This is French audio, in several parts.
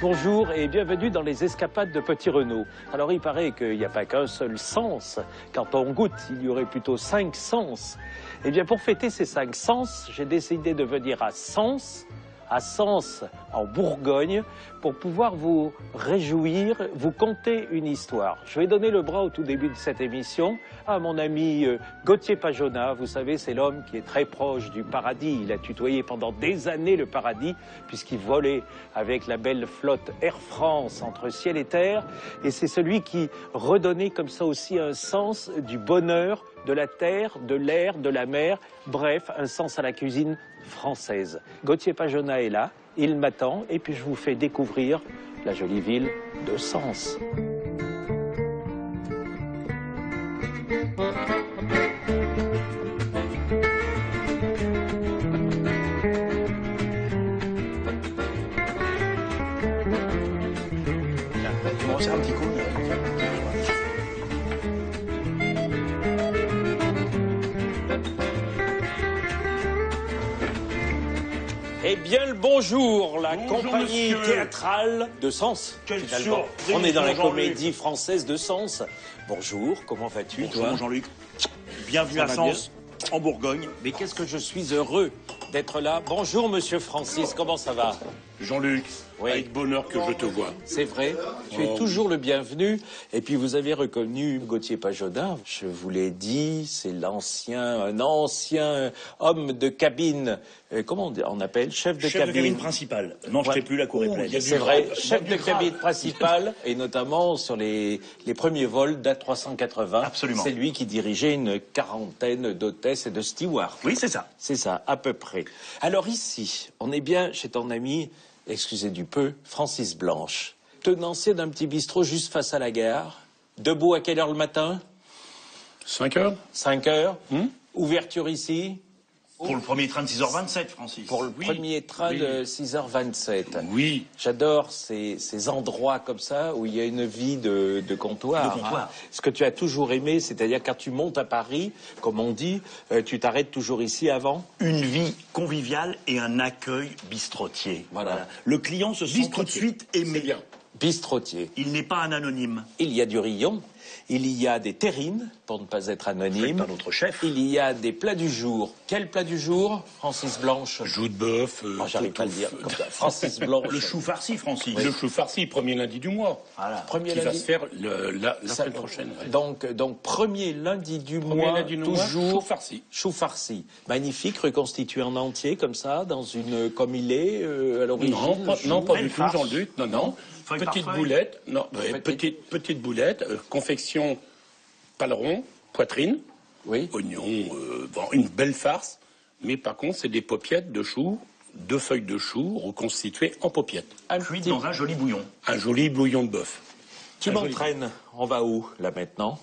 Bonjour et bienvenue dans les escapades de Petit Renaud. Alors il paraît qu'il n'y a pas qu'un seul sens. Quand on goûte, il y aurait plutôt 5 sens. Eh bien pour fêter ces 5 sens, j'ai décidé de venir à Sens en Bourgogne, pour pouvoir vous réjouir, vous conter une histoire. Je vais donner le bras au tout début de cette émission à mon ami Gauthier Pajona. Vous savez, c'est l'homme qui est très proche du paradis. Il a tutoyé pendant des années le paradis, puisqu'il volait avec la belle flotte Air France entre ciel et terre. Et c'est celui qui redonnait comme ça aussi un sens du bonheur, de la terre, de l'air, de la mer, bref, un sens à la cuisine française. Gauthier Pajona est là, il m'attend, et puis je vous fais découvrir la jolie ville de Sens. C'est un petit coup. Eh bien le bonjour, la Bonjour, compagnie monsieur. théâtrale de Sens. Quelle Finalement, surprise, on est dans la Jean-Luc. comédie française de Sens. Bonjour, comment vas-tu, Bonjour toi? Jean-Luc. Bienvenue Ça à va Sens, en Bourgogne. Mais qu'est-ce que je suis heureux d'être là. Bonjour, monsieur Francis, comment ça va? Jean-Luc, Oui. avec bonheur que je te vois. C'est vrai, tu es toujours le bienvenu. Et puis vous avez reconnu Gauthier Pajona, je vous l'ai dit, c'est un ancien homme de cabine. Comment on appelle? Chef de cabine principale. Non, je ne sais plus, la cour est pleine. C'est vrai, chef de cabine principal, et notamment sur les premiers vols d'A380. Absolument. C'est lui qui dirigeait une quarantaine d'hôtesses et de stewards. Oui, c'est ça. C'est ça, à peu près. Alors ici, on est bien chez ton ami, excusez du peu, Francis Blanche, tenancier d'un petit bistrot juste face à la gare. Debout à quelle heure le matin? 5 heures 5 heures. Ouverture ici Pour le premier train de 6h27, Francis. pour le premier train de 6h27. Oui. J'adore ces endroits comme ça où il y a une vie de comptoir. De comptoir. Ce que tu as toujours aimé, c'est-à-dire quand tu montes à Paris, comme on dit, tu t'arrêtes toujours ici avant. Une vie conviviale et un accueil bistrotier. Voilà. Le client se sent tout de suite aimé. bien. Bistrotier. Il n'est pas un anonyme. Il y a du rion, il y a des terrines, pour ne pas être anonyme. Pas notre chef. Il y a des plats du jour. Quel plat du jour, Francis Blanche? Joue de bœuf. J'arrive pas à le dire comme ça. Francis Blanche. Le chou farci, Francis. Le chou farci, premier lundi du mois. Voilà. Premier Qui va lundi. se faire la semaine prochaine. ouais. Donc premier lundi du Premier mois, lundi du mois, toujours chou farci. chou farci. Magnifique, reconstitué en entier comme ça, comme il est à l'origine. Non, pas Belle du tout, farce. Jean-Luc. Non. Feuille par Petite feuille. boulette. Non, ouais, petite boulette. Confection paleron, poitrine, Oui. oignon, une belle farce. Mais par contre, c'est des paupiettes de chou, 2 feuilles de chou reconstituées en paupiettes. Cuite dans un joli bouillon. Un joli bouillon de bœuf. Tu Un joli m'entraînes. On va où là maintenant?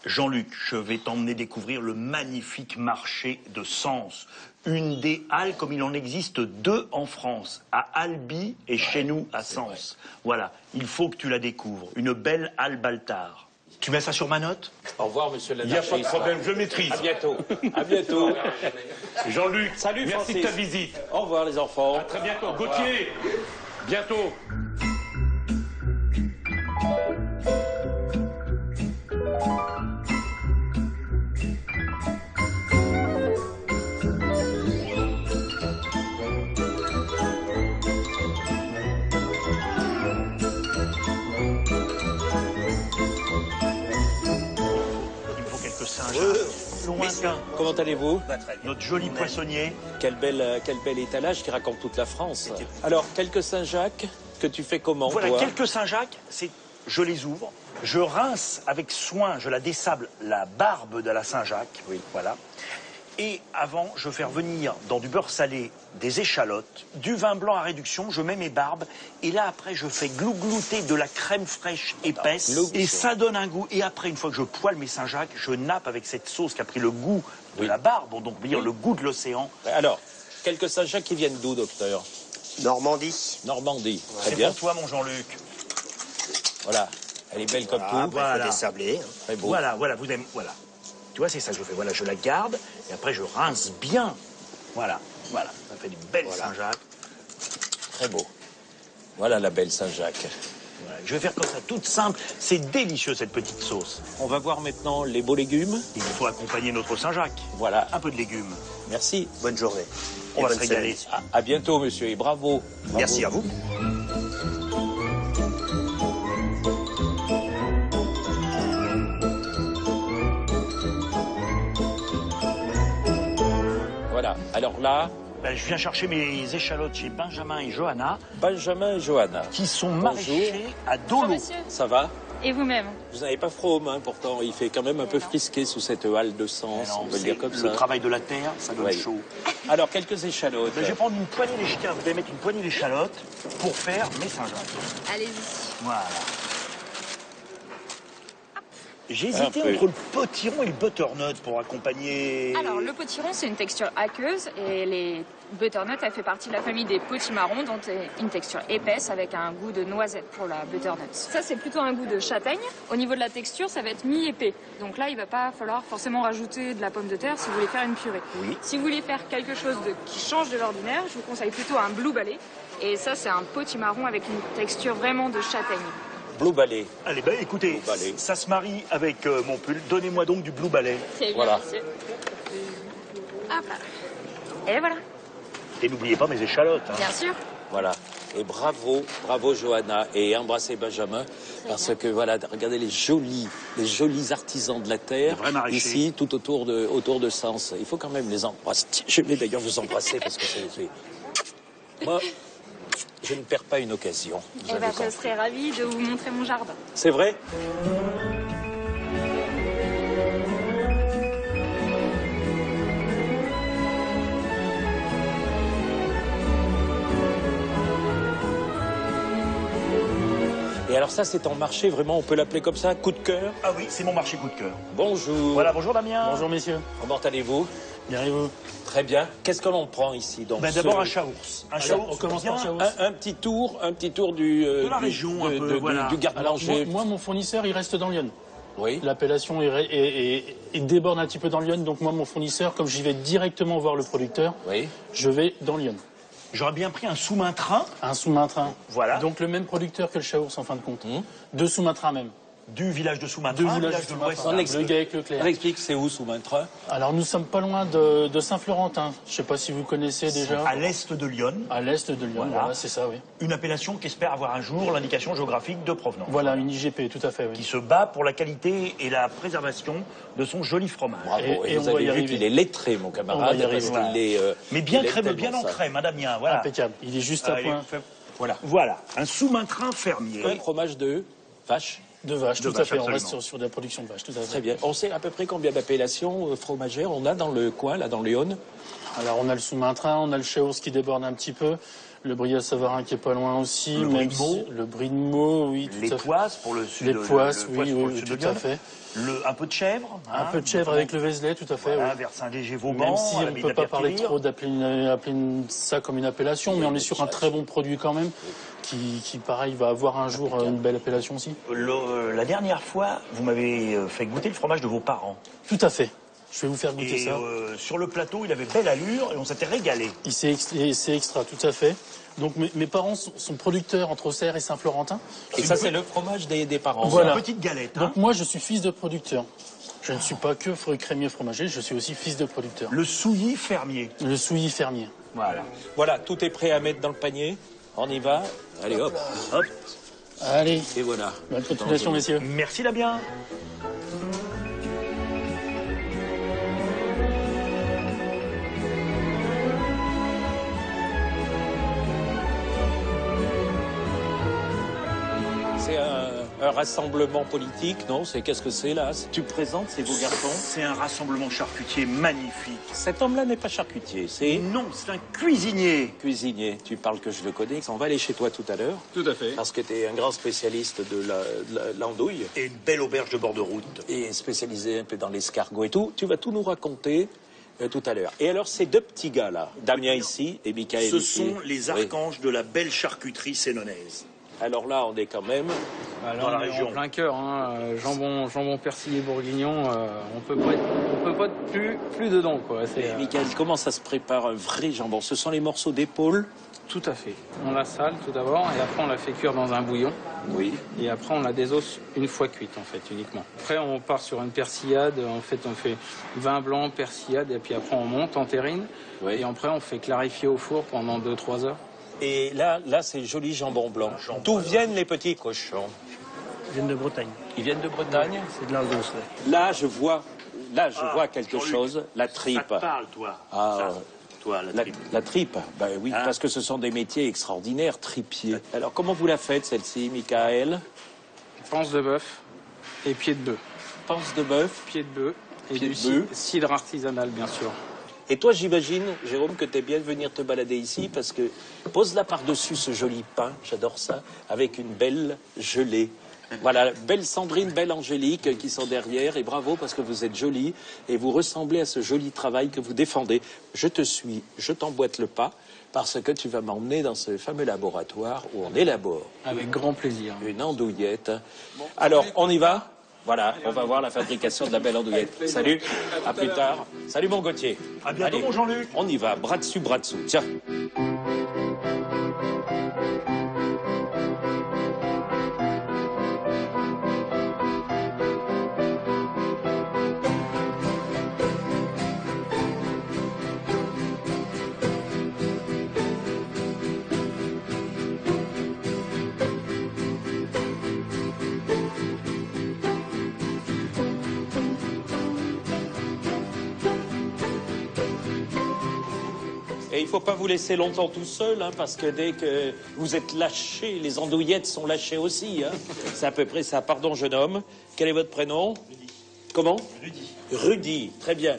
Jean-Luc, je vais t'emmener découvrir le magnifique marché de Sens. Une des halles comme il en existe 2 en France, à Albi et chez nous à Sens. Voilà, il faut que tu la découvres. Une belle halle Baltard. Tu mets ça sur ma note? Au revoir, monsieur Il n'y a pas de l'anarchiste. problème, je maîtrise. À bientôt. À bientôt. Jean-Luc, Salut, merci Francis. de ta visite. Au revoir, les enfants. À très bientôt. Gauthier, bientôt. Il me faut quelques Saint-Jacques. Lointain. Comment allez-vous? Notre joli poissonnier. Quel bel étalage qui raconte toute la France. Alors, quelques Saint-Jacques que tu fais comment, Voilà, toi? quelques Saint-Jacques, je les ouvre, je rince avec soin, je la dessable, la barbe de la Saint-Jacques. Oui, voilà. Et avant, je fais revenir dans du beurre salé des échalotes, du vin blanc à réduction, je mets mes barbes, et là après je fais glouglouter de la crème fraîche épaisse, et ça donne un goût. Et après, une fois que je poêle mes Saint-Jacques, je nappe avec cette sauce qui a pris le goût de la barbe, donc dire le goût de l'océan. Alors, quelques Saint-Jacques qui viennent d'où, docteur? Normandie. Normandie. Très C'est bien. pour toi, mon Jean-Luc. Voilà. Elle est belle comme Ah, tout. bah, faut désabler. Très beau. Voilà, vous aimez, voilà. Tu vois, c'est ça que je fais. Voilà, je la garde, et après je rince bien. Voilà. Ça fait des belles Saint-Jacques. Très beau. Voilà la belle Saint-Jacques. Voilà, je vais faire comme ça, toute simple. C'est délicieux cette petite sauce. On va voir maintenant les beaux légumes. Il faut accompagner notre Saint-Jacques. Voilà. Un peu de légumes. Merci. Bonne journée. On Et va bonne se régaler. semaine. À bientôt, monsieur, et bravo. Merci à vous. Voilà. Alors là, Ben, je viens chercher mes échalotes chez Benjamin et Johanna, Benjamin et Johanna. qui sont maraîchés à Dolo. Monsieur. Ça va? Et vous-même? Vous n'avez pas froid aux mains, pourtant. Il fait quand même un peu frisqué sous cette halle de sens, Non, on peut le c'est dire comme le ça. travail de la terre, ça donne Oui. chaud. Alors, quelques échalotes. Ben, je vais prendre une poignée d'échalotes. Vous allez mettre une poignée d'échalotes pour faire mes Saint-Jacques. Allez-y. Voilà. J'ai Un hésité peu. entre le potiron et le butternut pour accompagner... Alors, le potiron, c'est une texture aqueuse et les butternuts, elle fait partie de la famille des potimarrons, dont est une texture épaisse avec un goût de noisette pour la butternut. Ça, c'est plutôt un goût de châtaigne. Au niveau de la texture, ça va être mi-épais. Donc là, il va pas falloir forcément rajouter de la pomme de terre si vous voulez faire une purée. Oui. Si vous voulez faire quelque chose qui change de l'ordinaire, je vous conseille plutôt un blue ballet. Et ça, c'est un potimarron avec une texture vraiment de châtaigne. Blue Ballet. Allez, ben écoutez, Blue ballet. ça se marie avec mon pull. Donnez-moi donc du blue ballet. C'est bien, Voilà. monsieur. Hop là. Et voilà, Et n'oubliez pas mes échalotes. Hein. bien sûr. Voilà. Et bravo, bravo Johanna. Et embrassez Benjamin. Parce que voilà, regardez les jolis artisans de la terre. Des vrais maraîchers. Ici, tout autour de Sens. Il faut quand même les embrasser. Je vais d'ailleurs vous embrasser parce que c'est... Moi, je ne perds pas une occasion. Vous Eh avez ben, compris. je serais ravie de vous montrer mon jardin. C'est vrai? Et alors ça, c'est en marché, vraiment, on peut l'appeler comme ça, coup de cœur. Ah oui, c'est mon marché coup de cœur. Bonjour. Voilà, bonjour Damien. Bonjour messieurs, Comment allez-vous? bien et vous? Très bien. Qu'est-ce que l'on prend ici donc Ben, d'abord ce- un chaours. Un chaours, on commence bien. par chaours. un petit tour du, De la du- région, un de- peu, de- voilà. du Alors garde-manger. moi, mon fournisseur il reste dans Lyon. Oui. L'appellation il déborde un petit peu dans Lyon, donc moi mon fournisseur, comme j'y vais directement voir le producteur, Oui. je vais dans Lyon. J'aurais bien pris un sous-main train Un sous-main-train. Voilà. Donc le même producteur que le chaours en fin de compte. Deux sous-main-trains même. du village de sous-main Deux train, villages village de de l'Ouest. sous-main-train. On explique. Le gars avec Leclerc. On explique, c'est où sous Maintra? Alors nous sommes pas loin de Saint-Florentin. Je sais pas si vous connaissez déjà. À l'est de Lyon, À l'est de Lyon, Voilà. voilà, c'est ça, oui. une appellation qu'espère avoir un jour l'indication géographique de provenance. Voilà, une IGP, tout à fait, Qui oui. se bat pour la qualité et la préservation de son joli fromage. Bravo. Et Et on vous va avez y vu arriver. qu'il est lettré, mon On camarade, va y arriver. parce qu'il est... Mais bien il est crémeux, bien tellement en ça. crème, madame bien, voilà. Impeccable. Il est juste à Allez, point. Voilà. Voilà, un sous-main train fermier. Un fromage de vache. De vache, De tout à vache, fait. On reste absolument. sur de la production de vache, tout à fait. Très bien. On sait à peu près combien d'appellations fromagères on a dans le coin, là, dans Lyon. Alors on a le sous-main-train, on a le chaours qui déborde un petit peu, le Bria-Savarin qui est pas loin aussi, Le même brie de Meaux. si- le brie de Meaux, oui, tout Les à fait. poisses pour le sud Les de poisses, le oui, pour oui, le oui, sud de tout à Lyon. fait. Un peu de chèvre. Un peu de chèvre avec le Vézelay, tout à fait. Voilà, oui. vers Saint-Léger-Vauban. Même si à on la ne baie peut de pas la parler Pierre. trop d'appeler ça comme une appellation, mais on est sur un très bon produit quand même, qui pareil va avoir un jour une belle appellation aussi. La dernière fois, vous m'avez fait goûter le fromage de vos parents. Tout à fait. Je vais vous faire goûter Et ça. sur le plateau, il avait belle allure et on s'était régalé. C'est extra, tout à fait. Donc mes parents sont producteurs entre Auxerre et Saint-Florentin. Et ça, c'est le fromage des parents. Voilà. Une petite galette. Hein. Donc moi, je suis fils de producteur. Je ne suis pas que crémier fromager, je suis aussi fils de producteur. Le souilly fermier. Le souilly fermier. Voilà. Voilà, tout est prêt à mettre dans le panier. On y va. Allez, hop. Hop. Allez, Et voilà. bonne continuation, messieurs. Merci Damien. C'est un rassemblement politique, non? C'est qu'est-ce que c'est là? Tu présentes ces beaux garçons? C'est un rassemblement charcutier magnifique. Cet homme-là n'est pas charcutier, c'est Non, c'est un cuisinier. cuisinier. Tu parles que je le connais. On va aller chez toi tout à l'heure. Tout à fait. Parce que tu es un grand spécialiste de l'andouille Et une belle auberge de bord de route. et spécialisé un peu dans l'escargot et tout. Tu vas tout nous raconter tout à l'heure. Et alors, ces deux petits gars-là, Damien ici et Michael Ce ici. sont les Oui. archanges de la belle charcuterie sénonaise. Alors là, on est quand même... Dans la on est région. en plein cœur, hein. Jambon persillé bourguignon, on peut pas être plus dedans, quoi. C'est, Michael, comment ça se prépare un vrai jambon? Ce sont les morceaux d'épaule? tout à fait. On la sale tout d'abord, et après on la fait cuire dans un bouillon. Oui. Et après on la désosse une fois cuite, en fait, uniquement. Après on part sur une persillade, en fait on fait vin blanc, persillade, et puis après on monte en terrine. Oui. Et après on fait clarifier au four pendant 2-3 heures. Et là c'est joli jambon blanc. D'où viennent les petits cochons? Ils viennent de Bretagne. Ils viennent de Bretagne? C'est de l'Argos, ouais. Là, je vois quelque chose, la tripe. Ça te parle, toi. Ah, Ça, toi, la tripe. La tripe, ben oui, Hein? parce que ce sont des métiers extraordinaires, tripiers. Alors, comment vous la faites, celle-ci, Michael? Panse de bœuf et pied de bœuf. Panse de bœuf. Pied de bœuf et Pied du de bœuf. cidre artisanal, bien sûr. Et toi, j'imagine, Jérôme, que tu es bien de venir te balader ici, parce que pose-la par-dessus ce joli pain, j'adore ça, avec une belle gelée. Voilà, belle Sandrine, belle Angélique qui sont derrière, et bravo parce que vous êtes jolie et vous ressemblez à ce joli travail que vous défendez. Je te suis, je t'emboîte le pas parce que tu vas m'emmener dans ce fameux laboratoire où on élabore Avec grand plaisir. une andouillette. Alors, on y va? Voilà, on va voir la fabrication de la belle andouillette. Salut, à plus tard. Salut mon Gauthier. À bientôt, Allez, mon Jean-Luc. On y va, bras dessus, bras dessous. Tiens. Et il ne faut pas vous laisser longtemps tout seul, hein, parce que dès que vous êtes lâché, les andouillettes sont lâchées aussi. Hein. C'est à peu près ça. Pardon, jeune homme. Quel est votre prénom? Rudy. Comment? Rudy. Rudy, très bien.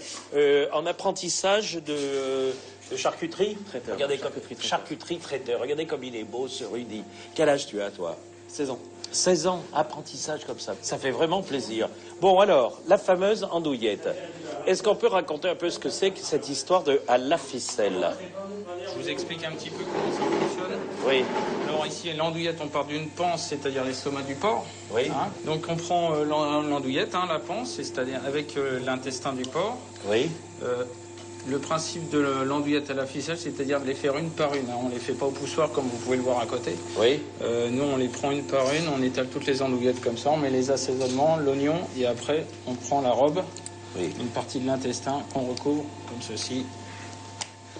En apprentissage de charcuterie? Traiteur. Regardez comme Charcuterie traiteur. charcuterie traiteur. Regardez comme il est beau, ce Rudy. Quel âge tu as, toi? 16 ans. 16 ans, apprentissage comme ça. Ça fait vraiment plaisir. Bon, alors, la fameuse andouillette. Est-ce qu'on peut raconter un peu ce que c'est que cette histoire de à la ficelle? Je vous explique un petit peu comment ça fonctionne. Oui, Alors ici, l'andouillette, on part d'une panse, c'est-à-dire l'estomac du porc. oui, Hein. Donc on prend l'andouillette, hein, la panse, c'est-à-dire avec l'intestin du porc. oui. Le principe de l'andouillette à la ficelle, c'est-à-dire de les faire une par une. Hein. On ne les fait pas au poussoir comme vous pouvez le voir à côté. Oui, Nous, on les prend une par une, on étale toutes les andouillettes comme ça, on met les assaisonnements, l'oignon, et après, on prend la robe, oui. une partie de l'intestin qu'on recouvre, comme ceci.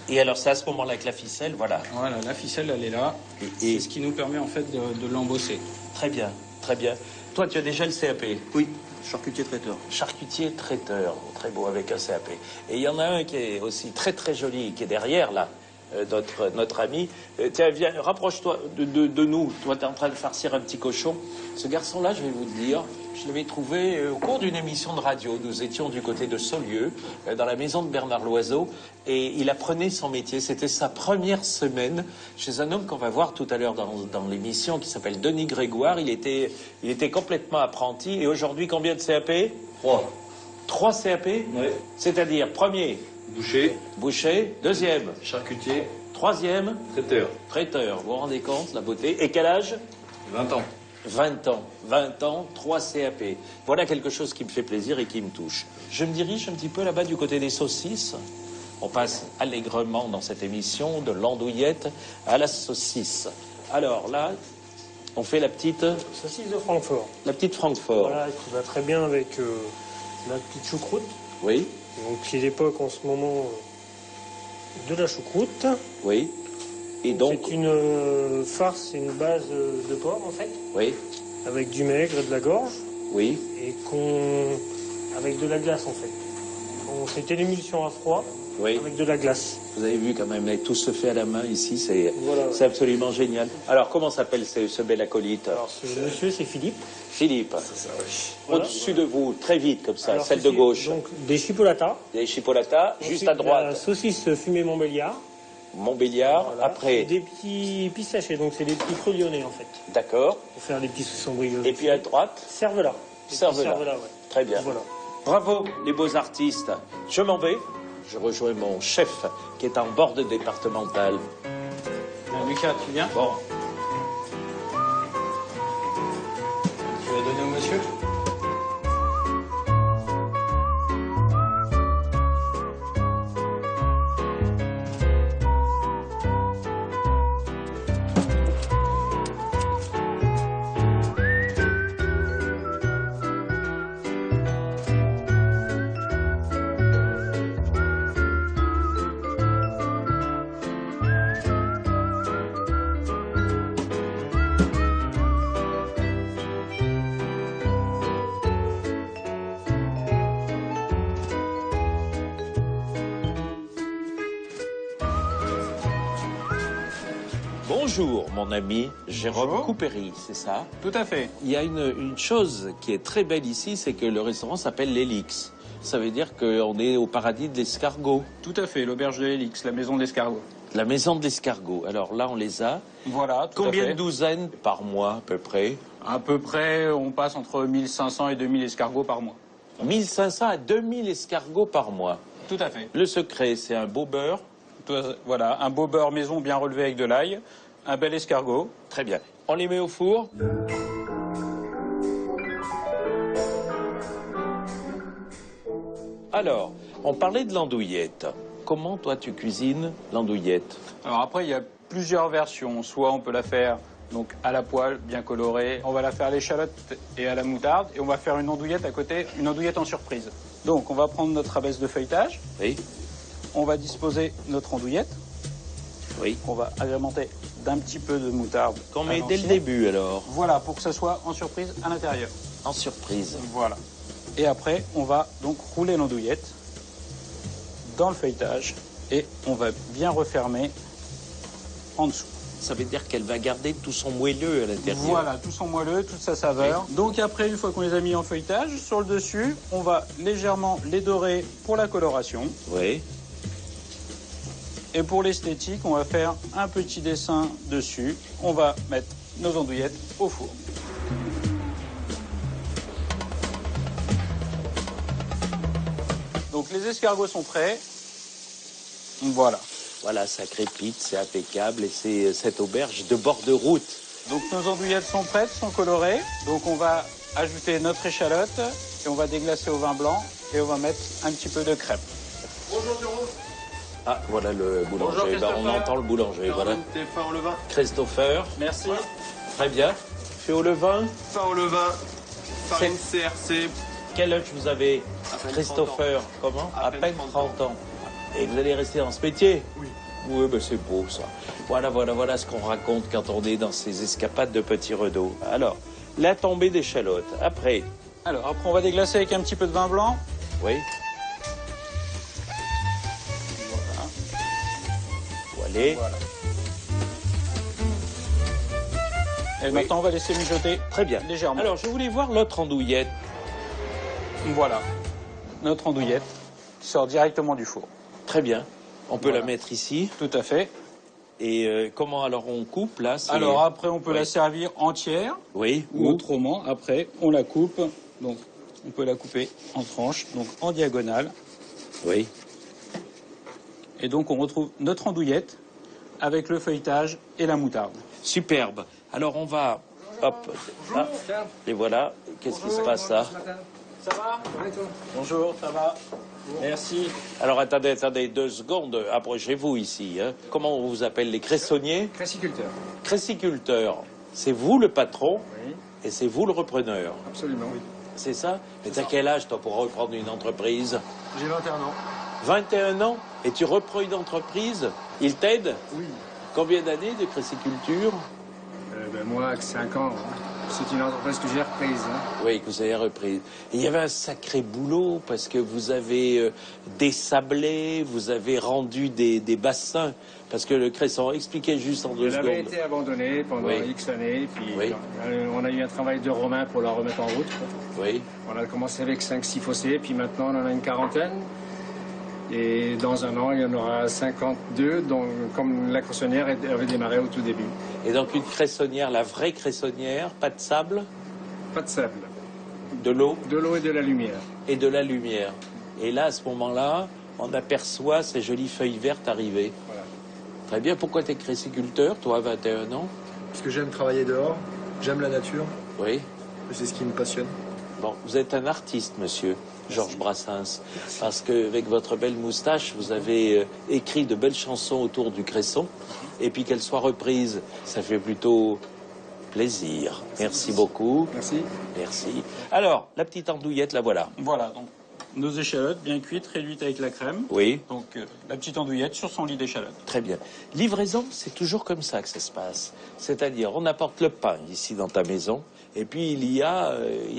Et alors, c'est à ce moment-là que la ficelle, voilà. Voilà, la ficelle, elle est là. Et C'est ce qui nous permet, en fait, de l'embosser. très bien, très bien. Toi, tu as déjà le CAP? Oui, charcutier traiteur. Charcutier traiteur, très beau avec un CAP. Et il y en a un qui est aussi très très joli, qui est derrière là, notre ami. Tiens, viens, rapproche-toi de nous. Toi, tu es en train de farcir un petit cochon. Ce garçon-là, je vais vous le dire, je l'avais trouvé au cours d'une émission de radio. Nous étions du côté de Saulieu, dans la maison de Bernard Loiseau, et il apprenait son métier. C'était sa première semaine chez un homme qu'on va voir tout à l'heure dans l'émission, qui s'appelle Denis Grégoire. Il était complètement apprenti. Et aujourd'hui, combien de CAP? 3. 3 CAP? Oui. C'est-à-dire, premier, Boucher, boucher, deuxième, charcutier, troisième, traiteur. traiteur. Vous vous rendez compte, la beauté? Et quel âge? 20 ans. 20 ans. 20 ans, 3 CAP. Voilà quelque chose qui me fait plaisir et qui me touche. Je me dirige un petit peu là-bas du côté des saucisses. On passe allègrement dans cette émission de l'andouillette à la saucisse. Alors là, on fait la petite Saucisse de Francfort. Francfort. Voilà, qui va très bien avec la petite choucroute. Oui, Donc, qui est l'époque en ce moment de la choucroute. oui. Et donc, C'est une farce, c'est une base de porc en fait, oui, avec du maigre et de la gorge, oui, et avec de la glace en fait. C'était l'émulsion à froid oui. avec de la glace. Vous avez vu quand même, tout se fait à la main ici, c'est Voilà. c'est absolument génial. Alors, comment s'appelle ce bel acolyte? Alors, ce monsieur, c'est Philippe. Philippe, Voilà. au-dessus de vous, très vite comme ça, Alors, celle de ceci, gauche. Donc, des chipolatas. Les chipolatas, juste à Ensuite, la droite, saucisse fumée Montbéliard. Montbéliard, Voilà. après, Et des petits pistachés, donc c'est des petits creux lyonnais en fait, d'accord, pour faire des petits saucissons brioches. et puis à droite, Cervelas. Des petits Cervelas. cervelas, ouais. très bien. Voilà. Bravo les beaux artistes. Je m'en vais, je rejoins mon chef qui est en bord de départementale. Lucas, tu viens? Bon, Bonjour, mon ami Jérôme Coupéry, c'est ça? Tout à fait. Il y a une chose qui est très belle ici, c'est que le restaurant s'appelle l'Élix. Ça veut dire qu'on est au paradis de l'escargot. Tout à fait, l'auberge de l'Élix, la maison de l'escargot. La maison de l'escargot. Alors là, on les a. Voilà, tout à Combien fait. de douzaines par mois, à peu près? À peu près, on passe entre 1500 et 2000 escargots par mois. 1500 à 2000 escargots par mois. Tout à fait. Le secret, c'est un beau beurre. Voilà, un beau beurre maison bien relevé avec de l'ail, un bel escargot. Très bien. On les met au four. Alors, on parlait de l'andouillette. Comment, toi, tu cuisines l'andouillette? Alors après, il y a plusieurs versions. Soit on peut la faire donc à la poêle, bien colorée. On va la faire à l'échalote et à la moutarde. Et on va faire une andouillette à côté, une andouillette en surprise. Donc, on va prendre notre abaisse de feuilletage. Oui. On va disposer notre andouillette. Oui. On va agrémenter d'un petit peu de moutarde. Qu'on met dès le début, alors? Voilà, pour que ça soit en surprise à l'intérieur. En surprise. Voilà. Et après, on va donc rouler l'andouillette dans le feuilletage et on va bien refermer en dessous. Ça veut dire qu'elle va garder tout son moelleux à l'intérieur. Voilà, tout son moelleux, toute sa saveur. Oui. Donc après, une fois qu'on les a mis en feuilletage, sur le dessus, on va légèrement les dorer pour la coloration. Oui. Et pour l'esthétique, on va faire un petit dessin dessus. On va mettre nos andouillettes au four. Donc les escargots sont prêts. Voilà. Voilà, ça crépite, c'est impeccable et c'est cette auberge de bord de route. Donc nos andouillettes sont prêtes, sont colorées. Donc on va ajouter notre échalote et on va déglacer au vin blanc et on va mettre un petit peu de crème. Bonjour Jérôme. Ah, voilà le boulanger. Bonjour, Ben, on entend le boulanger, voilà. T'es fin au levain. Christopher. Merci. Très bien. Fait au levain. Fin au levain. Farine CRC. Quel âge vous avez, À peine Christopher? 30 ans. Comment? À peine 30 ans. Et vous allez rester dans ce métier? Oui. Oui, ben c'est beau ça. Voilà ce qu'on raconte quand on est dans ces escapades de petits Renaud. Alors, la tombée d'échalote. Après? Alors après, on va déglacer avec un petit peu de vin blanc. Oui. Voilà. Voilà. Et maintenant, on va laisser mijoter. Très bien. Légèrement. Alors, je voulais voir l'autre andouillette. Voilà. Notre andouillette qui sort directement du four. Très bien. On peut Voilà. la mettre ici. Tout à fait. Et comment alors on coupe là? Alors après, on peut Oui. la servir entière. Oui. Ou autrement, après, on la coupe. Donc, on peut la couper en tranches, donc en diagonale. Oui. Et donc, on retrouve notre andouillette avec le feuilletage et la moutarde. Superbe. Alors on va... Hop. Ah. Et voilà. Qu'est-ce qui se passe là? Ça va? Bonjour, ça va? Merci. Alors attendez 2 secondes. Approchez-vous ici. Hein. Comment on vous appelle? Les cressonniers? Cressiculteur. Cressiculteur. C'est vous le patron Oui. et c'est vous le repreneur. Absolument, oui. C'est ça? Mais t'as quel âge toi pour reprendre une entreprise? J'ai 21 ans. 21 ans? Et tu reprends une entreprise? Il t'aide? Oui. Combien d'années de cressiculture? Moi, 5 ans. C'est une entreprise que j'ai reprise. Hein. Oui, que vous avez repris. Et il y avait un sacré boulot parce que vous avez désablé, vous avez rendu des bassins. Parce que le cresson, expliquez juste en 2 Elle avait secondes. été abandonnée pendant Oui. X années. Puis Oui. on a eu un travail de Romain pour la remettre en route. Oui. On a commencé avec 5-6 fossés, puis maintenant on en a une quarantaine. Et dans un an, il y en aura 52, donc, comme la cressonnière avait démarré au tout début. Et donc une cressonnière, la vraie cressonnière, pas de sable, Pas de sable, de l'eau de l'eau et de la lumière. et de la lumière. Et là, à ce moment-là, on aperçoit ces jolies feuilles vertes arriver. Voilà. Très bien. Pourquoi t'es cressiculteur, toi, à 21 ans? Parce que j'aime travailler dehors, j'aime la nature, Oui. c'est ce qui me passionne. Bon, vous êtes un artiste, monsieur Georges Brassens, parce qu'avec votre belle moustache, vous avez écrit de belles chansons autour du cresson, et puis qu'elles soient reprises, ça fait plutôt plaisir. Merci beaucoup. Merci. Merci. Alors, la petite andouillette, la voilà. Voilà, donc nos échalotes bien cuites, réduites avec la crème. Oui, Donc la petite andouillette sur son lit d'échalote. très bien. Livraison, c'est toujours comme ça que ça se passe. C'est-à-dire, on apporte le pain ici dans ta maison, et puis il y a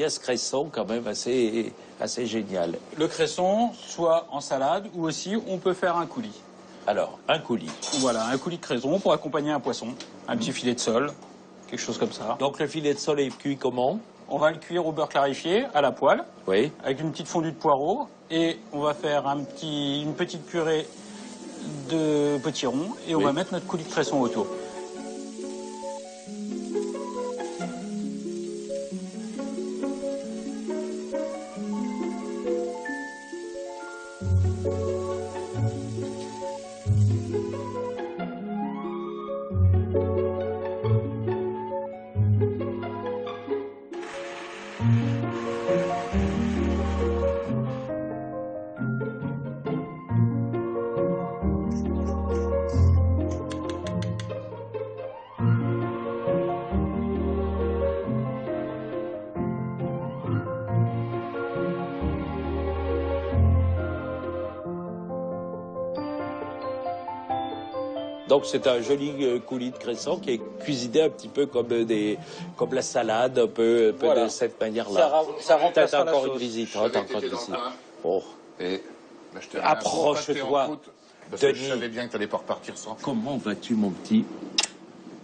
ce cresson quand même assez génial. Le cresson, soit en salade, ou aussi on peut faire un coulis. Alors, un coulis. Voilà, un coulis de craison pour accompagner un poisson, un petit filet de sole, quelque chose comme ça. Donc le filet de sole est cuit comment? On va le cuire au beurre clarifié, à la poêle, Oui. avec une petite fondue de poireaux, et on va faire une petite purée de potiron, et on va mettre notre coulis de cresson autour. Donc c'est un joli coulis de cresson qui est cuisiné un petit peu comme la salade, un peu Voilà. de cette manière-là. Ça remplacera Peut-être encore la une sauce. visite. Hein, t'as encore une visite. Bon. Et bah, je te Approche-toi, parce que je Denis. savais bien que tu n'allais pas repartir sans. Comment vas-tu, mon petit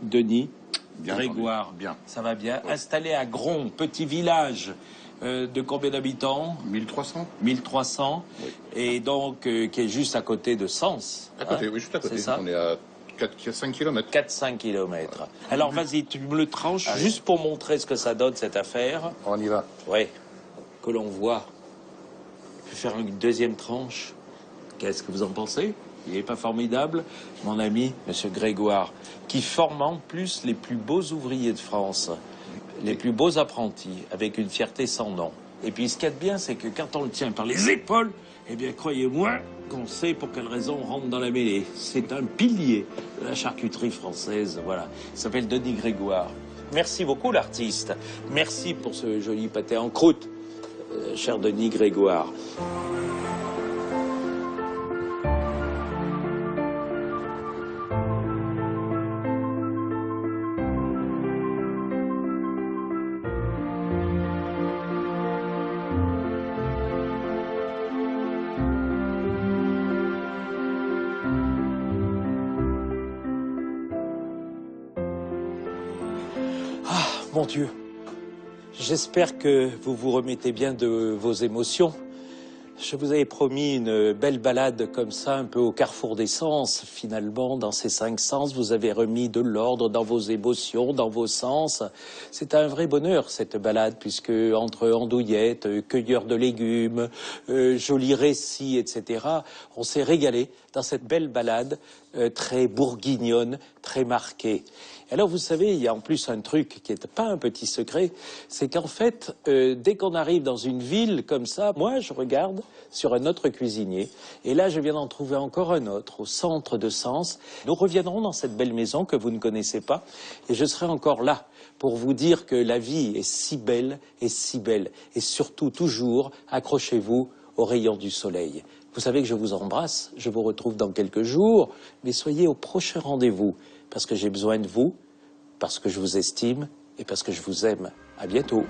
Denis Bien, Grégoire? bien. Ça va bien. Installé à Gron, petit village de combien d'habitants? 1300. 1300. Oui. Et donc, qui est juste à côté de Sens. À côté, hein, oui, juste à côté. C'est ça? On est à 5 km. 4-5 kilomètres. Alors, vas-y, tu me le tranches juste pour montrer ce que ça donne, cette affaire. On y va. Oui, que l'on voit. Je vais faire une deuxième tranche. Qu'est-ce que vous en pensez? Il n'est pas formidable, mon ami, Monsieur Grégoire, qui forme en plus les plus beaux ouvriers de France, les plus beaux apprentis, avec une fierté sans nom. Et puis ce qu'il y a de bien, c'est que quand on le tient par les épaules, eh bien, croyez-moi qu'on sait pour quelle raison on rentre dans la mêlée. C'est un pilier de la charcuterie française, voilà. Il s'appelle Denis Grégoire. Merci beaucoup, l'artiste. Merci pour ce joli pâté en croûte, cher Denis Grégoire. Mon Dieu, j'espère que vous vous remettez bien de vos émotions. Je vous avais promis une belle balade comme ça, un peu au carrefour des sens. Finalement, dans ces 5 sens, vous avez remis de l'ordre dans vos émotions, dans vos sens. C'est un vrai bonheur, cette balade, puisque entre andouillettes, cueilleurs de légumes, jolis récits, etc., on s'est régalé dans cette belle balade très bourguignonne, très marquée. Alors, vous savez, il y a en plus un truc qui n'est pas un petit secret, c'est qu'en fait, dès qu'on arrive dans une ville comme ça, moi, je regarde sur un autre cuisinier, et là, je viens d'en trouver encore un autre, au centre de Sens. Nous reviendrons dans cette belle maison que vous ne connaissez pas, et je serai encore là pour vous dire que la vie est si belle, et surtout, toujours, accrochez-vous aux rayons du soleil. Vous savez que je vous embrasse, je vous retrouve dans quelques jours, mais soyez au prochain rendez-vous, parce que j'ai besoin de vous, parce que je vous estime et parce que je vous aime. À bientôt.